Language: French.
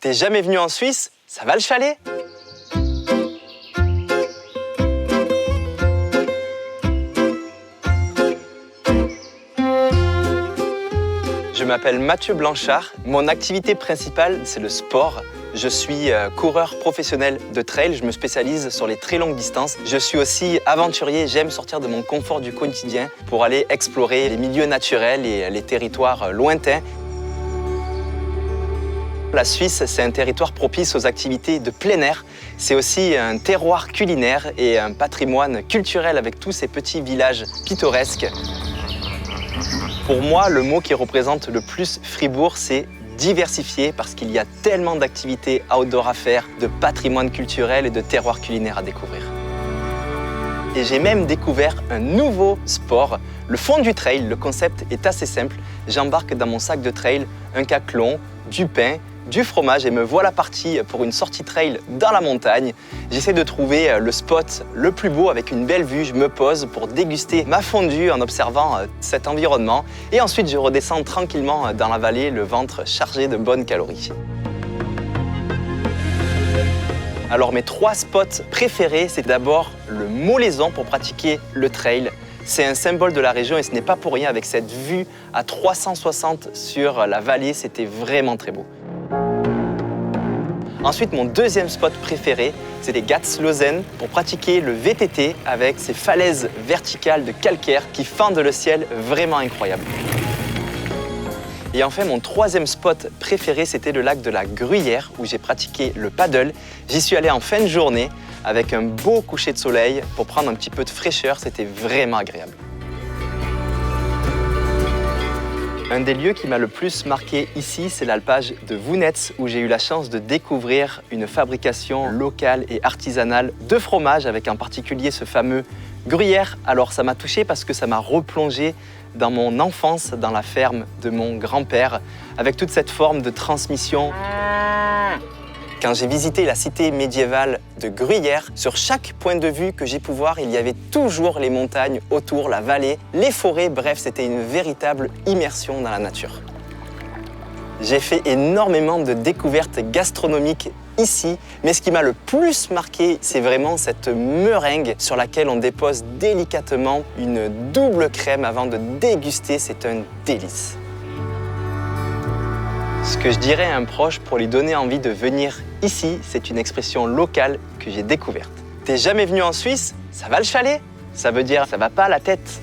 T'es jamais venu en Suisse? Ça va le chalet? Je m'appelle Mathieu Blanchard. Mon activité principale, c'est le sport. Je suis coureur professionnel de trail. Je me spécialise sur les très longues distances. Je suis aussi aventurier. J'aime sortir de mon confort du quotidien pour aller explorer les milieux naturels et les territoires lointains. La Suisse, c'est un territoire propice aux activités de plein air. C'est aussi un terroir culinaire et un patrimoine culturel avec tous ces petits villages pittoresques. Pour moi, le mot qui représente le plus Fribourg, c'est diversifié parce qu'il y a tellement d'activités outdoor à faire, de patrimoine culturel et de terroir culinaire à découvrir. Et j'ai même découvert un nouveau sport, le fond du trail. Le concept est assez simple. J'embarque dans mon sac de trail un caclon, du pain, du fromage et me voilà parti pour une sortie trail dans la montagne. J'essaie de trouver le spot le plus beau avec une belle vue. Je me pose pour déguster ma fondue en observant cet environnement. Et ensuite, je redescends tranquillement dans la vallée, le ventre chargé de bonnes calories. Alors mes 3 spots préférés, c'est d'abord le Molaison pour pratiquer le trail. C'est un symbole de la région et ce n'est pas pour rien avec cette vue à 360 sur la vallée, c'était vraiment très beau. Ensuite, mon deuxième spot préféré, c'est les Gatslösen pour pratiquer le VTT avec ces falaises verticales de calcaire qui fendent le ciel, vraiment incroyable. Et enfin, mon troisième spot préféré, c'était le lac de la Gruyère où j'ai pratiqué le paddle. J'y suis allé en fin de journée avec un beau coucher de soleil pour prendre un petit peu de fraîcheur, c'était vraiment agréable. Un des lieux qui m'a le plus marqué ici, c'est l'alpage de Vounetz, où j'ai eu la chance de découvrir une fabrication locale et artisanale de fromage, avec en particulier ce fameux gruyère. Alors ça m'a touché parce que ça m'a replongé dans mon enfance, dans la ferme de mon grand-père, avec toute cette forme de transmission. Quand j'ai visité la cité médiévale de Gruyère, sur chaque point de vue que j'ai pu voir, il y avait toujours les montagnes autour, la vallée, les forêts, bref, c'était une véritable immersion dans la nature. J'ai fait énormément de découvertes gastronomiques ici, mais ce qui m'a le plus marqué, c'est vraiment cette meringue sur laquelle on dépose délicatement une double crème avant de déguster, c'est un délice. Ce que je dirais à un proche pour lui donner envie de venir ici, c'est une expression locale que j'ai découverte. T'es jamais venu en Suisse? Ça va le chalet? Ça veut dire ça va pas la tête.